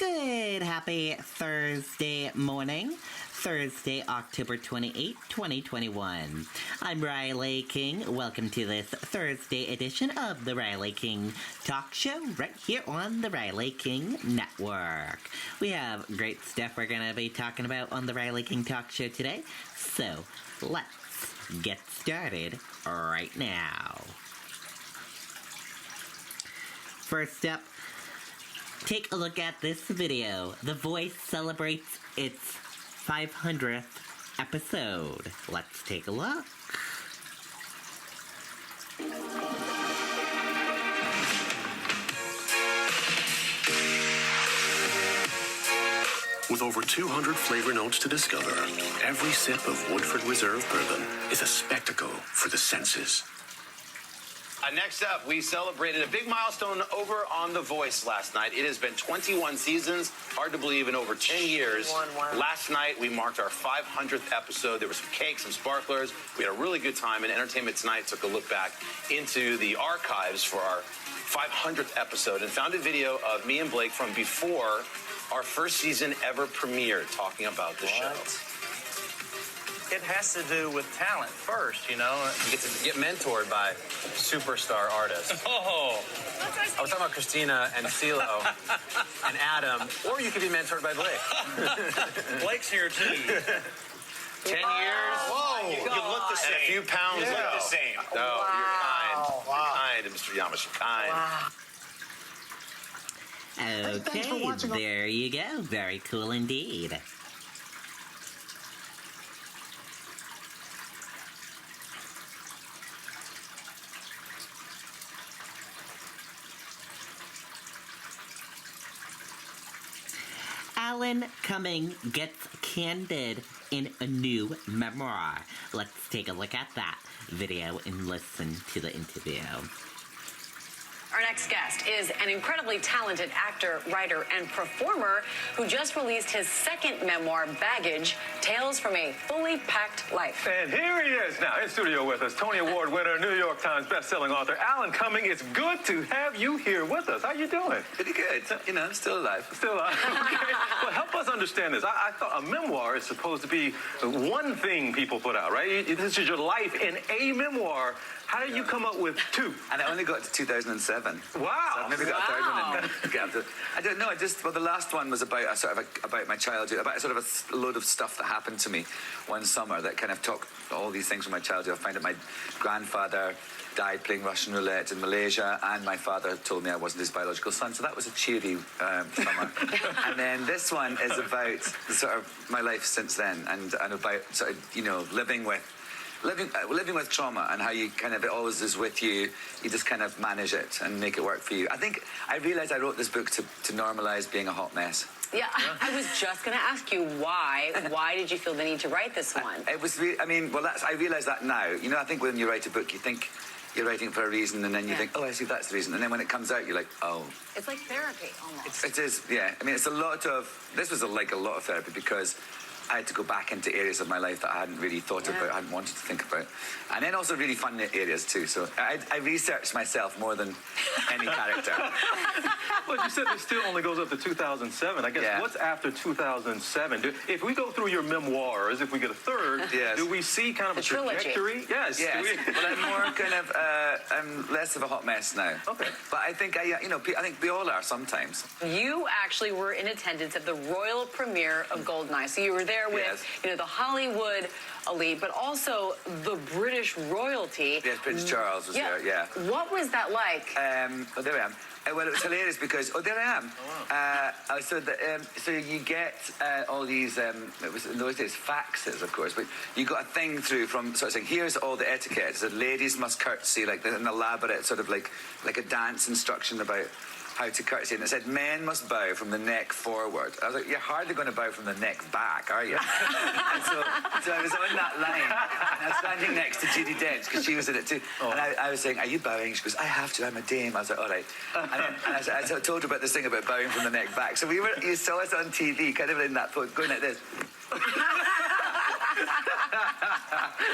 Good, happy Thursday morning. Thursday, October 28th, 2021. I'm Riley King. Welcome to this Thursday edition of the Riley King Talk Show right here on the Riley King Network. We have great stuff we're going to be talking about on the Riley King Talk Show today. So, let's get started right now. First up, take a look at this video. The Voice celebrates its 500th episode. Let's take a look. With over 200 flavor notes to discover, every sip of Woodford Reserve Bourbon is a spectacle for the senses. Next up, we celebrated a big milestone over on The Voice last night. It has been 21 seasons, hard to believe, in over 10 years. Last night, we marked our 500th episode. There was some cake, some sparklers. We had a really good time, and Entertainment Tonight took a look back into the archives for our 500th episode and found a video of me and Blake from before our first season ever premiered, talking about the show. It has to do with talent first, you know. You get to get mentored by superstar artists. Oh, I was talking about Christina and CeeLo and Adam, or you could be mentored by Blake. Blake's here too. 10 years. Whoa, you look the same. And a few pounds You look ago. the same. No, you're kind. You're kind, Mr. Yamash. Kind. Okay, there you go. Very cool indeed. Alan Cumming gets candid in a new memoir. Let's take a look at that video and listen to the interview. Our next guest is an incredibly talented actor, writer, and performer who just released his second memoir, Baggage, Tales from a Fully Packed Life. And here he is now in studio with us, Tony Award winner, New York Times bestselling author, Alan Cumming. It's good to have you here with us. How you doing? Pretty good. You know, still alive. Still alive. Okay. Well, help us understand this. I thought a memoir is supposed to be one thing people put out, right? This is your life in a memoir. How did you come up with two? And I only got to 2007. Wow. So I've maybe got a third one in there. I don't know. The last one was about about my childhood, about sort of a load of stuff that happened to me one summer that kind of talked all these things from my childhood. I found out my grandfather died playing Russian roulette in Malaysia, and my father told me I wasn't his biological son, so that was a cheery summer. And then this one is about sort of my life since then, and about sort of, you know, living with trauma and how you kind of, it always is with you. You just kind of manage it and make it work for you. I think I realized I wrote this book to normalize being a hot mess. Yeah, I was just going to ask you why. Why did you feel the need to write this one? I realize that now. You know, I think when you write a book, you think you're writing it for a reason, and then you think, oh, I see, that's the reason. And then when it comes out, you're like, oh. It's like therapy, almost. It is, yeah. I mean, this was like a lot of therapy because I had to go back into areas of my life that I hadn't really thought about, I hadn't wanted to think about. And then also really fun areas too. So I researched myself more than any character. Well, you said this still only goes up to 2007. I guess what's after 2007? If we go through your memoirs, if we get a third, do we see kind of a trajectory? Yes. Well, I'm more kind of, I'm less of a hot mess now. Okay. But I think, I think we all are sometimes. You actually were in attendance at the royal premiere of Goldeneye. So you were there with, you know, the Hollywood elite, but also the British royalty. Yes, Prince Charles was there, yeah. What was that like? Oh, there I am. Well, it was hilarious because, there I am. Oh, wow. So you get all these, it was in those days faxes, of course, but you got a thing through from sort of saying, here's all the etiquette. It said ladies must curtsy, like an elaborate sort of like a dance instruction about how to curtsy, and it said men must bow from the neck forward. I was like, you're hardly going to bow from the neck back, are you? And so I was on that line, and I was standing next to Judi Dench because she was in it too, and I was saying, are you bowing? She goes, I have to, I'm a dame. I was like, all right. And I told her about this thing about bowing from the neck back. So you saw us on TV, kind of in that going like this.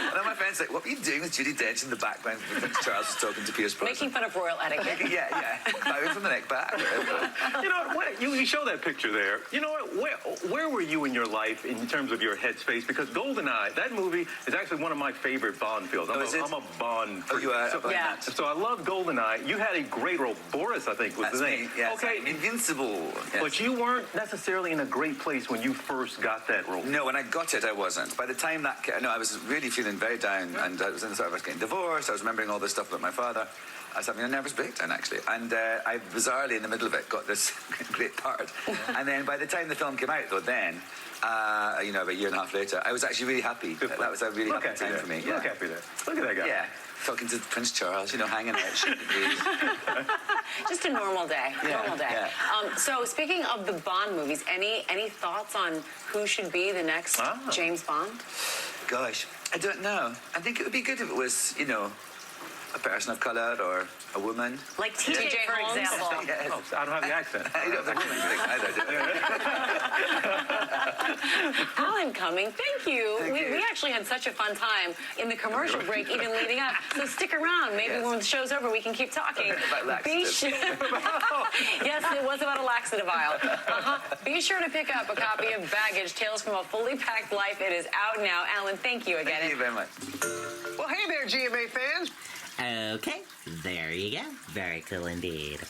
And all my friends like, what were you doing with Judi Dench in the background? Charles was talking to Pierce Brosnan. Making fun of royal etiquette. Yeah. Bowing from the neck back. You know what? You show that picture there. You know what? Where were you in your life in terms of your headspace? Because GoldenEye, that movie is actually one of my favorite Bond films. I'm a Bond freak. Oh, you are? Yeah. So I love GoldenEye. You had a great role. Boris, I think, was That's the name. me. Yes, okay. I'm invincible. Yes. But you weren't necessarily in a great place when you first got that role. No, when I got it, I wasn't. By the time I was really feeling very down, and I was in the sort of, I was getting divorced. I was remembering all this stuff about my father. I was having a nervous breakdown, actually. And I bizarrely, in the middle of it, got this great part. And then by the time the film came out, though, then, about a year and a half later, I was actually really happy. That was a really happy time for me. Look happy there. Look at that guy. Yeah. Talking to Prince Charles, hanging out, shooting the breeze. Just a normal day. Normal day. Yeah. So speaking of the Bond movies, any thoughts on who should be the next James Bond? Gosh, I don't know. I think it would be good if it was, a person of colour or a woman. Like TJ, for Holmes? example. Yes. Oh, I don't have the accent. I don't have the woman either, do I? Alan Cumming, thank you. Thank you. We actually had such a fun time in the commercial break, even leading up. So stick around. Maybe when the show's over, we can keep talking. About laxatives. Yes, it was about a laxative aisle. Be sure to pick up a copy of Baggage, Tales from a Fully Packed Life. It is out now. Alan, thank you again. Thank you very much. Well, hey there, GMA fans. Okay, there you go. Very cool indeed.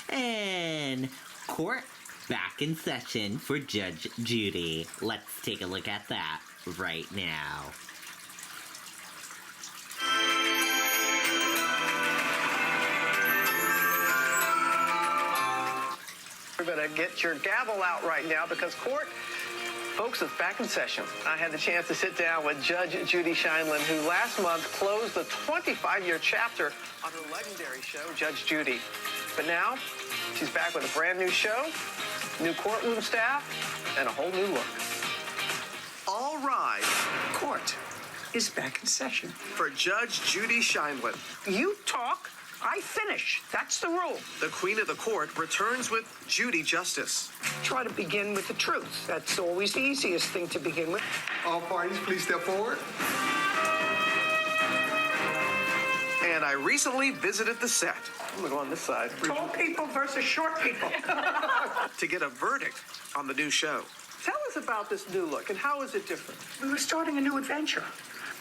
And court back in session for Judge Judy. Let's take a look at that right now. We're going to get your gavel out right now because court, folks, is back in session. I had the chance to sit down with Judge Judy Sheindlin, who last month closed the 25-year chapter on her legendary show, Judge Judy. But now, she's back with a brand new show, new courtroom staff, and a whole new look. All rise. Court is back in session. For Judge Judy Sheindlin. You talk, I finish. That's the rule. The Queen of the Court returns with Judy Justice. Try to begin with the truth. That's always the easiest thing to begin with. All parties, please step forward. And I recently visited the set. I'm going to go on this side. Tall people versus short people. To get a verdict on the new show. Tell us about this new look and how is it different? We were starting a new adventure.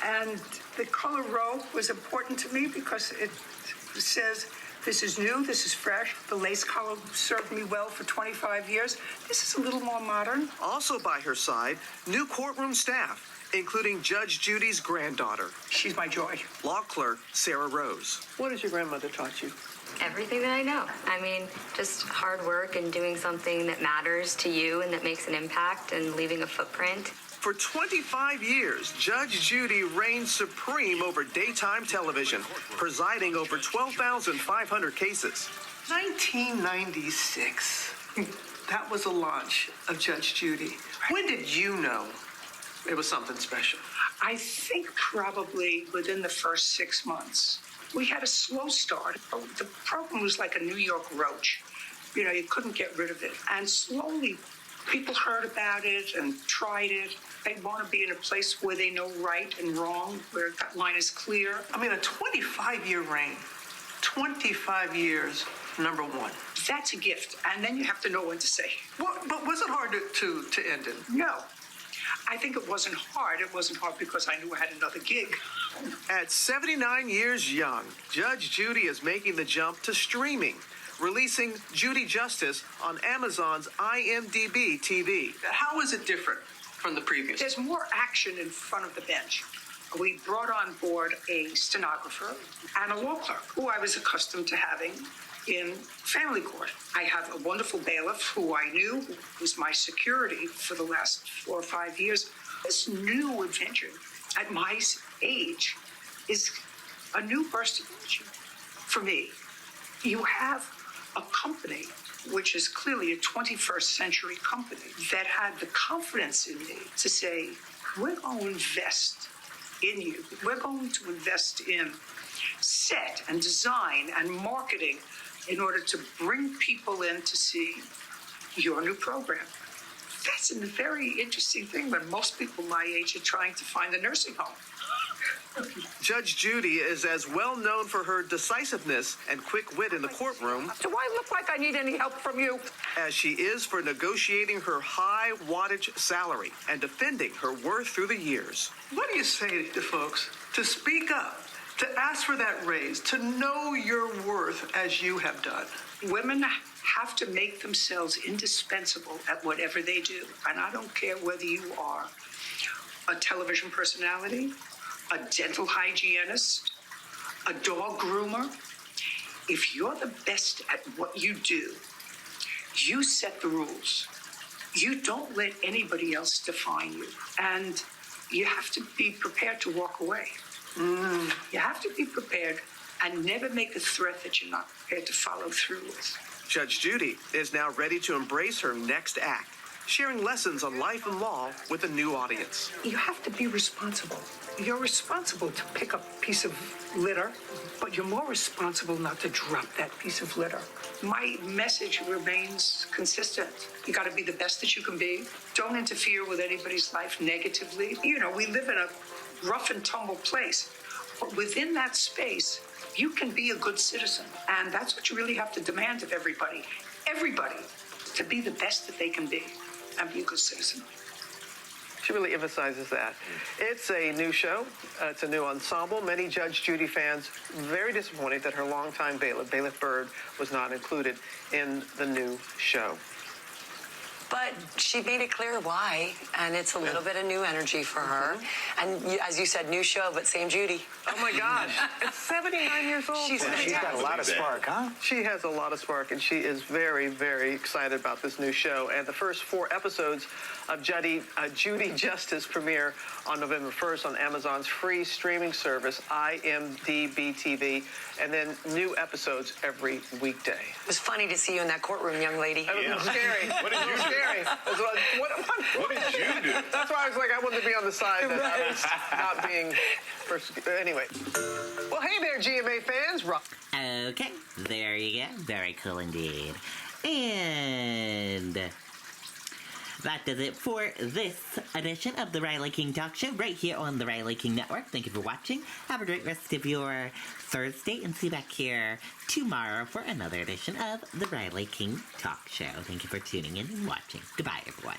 And the color robe was important to me because it says, this is new, this is fresh. The lace collar served me well for 25 years. This is a little more modern. Also by her side, new courtroom staff, including Judge Judy's granddaughter. She's my joy. Law clerk Sarah Rose. What has your grandmother taught you? Everything that I know. I mean, just hard work and doing something that matters to you and that makes an impact and leaving a footprint. For 25 years, Judge Judy reigned supreme over daytime television, presiding over 12,500 cases. 1996. That was the launch of Judge Judy. When did you know it was something special? I think probably within the first 6 months. We had a slow start. The problem was like a New York roach. You couldn't get rid of it. And slowly, people heard about it and tried it. They want to be in a place where they know right and wrong, where that line is clear. I mean, a 25-year reign. 25 years, number one. That's a gift. And then you have to know when to say. But was it hard to end it? No. I think it wasn't hard. It wasn't hard because I knew I had another gig. At 79 years young, Judge Judy is making the jump to streaming, releasing Judy Justice on Amazon's IMDb TV. How is it different from the previous? There's more action in front of the bench. We brought on board a stenographer and a law clerk, who I was accustomed to having in family court. I have a wonderful bailiff who I knew was my security for the last 4 or 5 years. This new adventure at my age is a new burst of energy for me. You have a company, which is clearly a 21st century company, that had the confidence in me to say, we're going to invest in you. We're going to invest in set and design and marketing in order to bring people in to see your new program. That's a very interesting thing when most people my age are trying to find a nursing home. Judge Judy is as well known for her decisiveness and quick wit in the courtroom Do I look like I need any help from you? as she is for negotiating her high wattage salary and defending her worth through the years. What do you say to folks to speak up, to ask for that raise, to know your worth as you have done? Women have to make themselves indispensable at whatever they do. And I don't care whether you are a television personality, a dental hygienist, a dog groomer. If you're the best at what you do, you set the rules. You don't let anybody else define you. And you have to be prepared to walk away. You have to be prepared and never make a threat that you're not prepared to follow through with. Judge Judy is now ready to embrace her next act, sharing lessons on life and law with a new audience. You have to be responsible. You're responsible to pick up a piece of litter, but you're more responsible not to drop that piece of litter. My message remains consistent. You got to be the best that you can be. Don't interfere with anybody's life negatively. You know, we live in a rough and tumble place, but within that space, you can be a good citizen. And that's what you really have to demand of everybody. Everybody, to be the best that they can be and be a good citizen. She really emphasizes that. It's a new show. It's a new ensemble. Many Judge Judy fans very disappointed that her longtime bailiff, Bailiff Byrd, was not included in the new show. But she made it clear why, and it's a little bit of new energy for her. And as you said, new show, but same Judy. Oh my gosh, it's 79 years old. She's got a lot of spark, huh? She has a lot of spark, and she is very, very excited about this new show. And the first 4 episodes of Judy Justice premiere on November 1st on Amazon's free streaming service, IMDb TV, and then new episodes every weekday. It was funny to see you in that courtroom, young lady. It was scary. What did you do? Scary. What did you do? That's why I was like, I wanted to be on the side that I was not being persecuted. Anyway. Well, hey there, GMA fans. Okay, there you go. Very cool indeed. And that does it for this edition of the Riley King Talk Show right here on the Riley King Network. Thank you for watching. Have a great rest of your Thursday and see you back here tomorrow for another edition of the Riley King Talk Show. Thank you for tuning in and watching. Goodbye, everyone.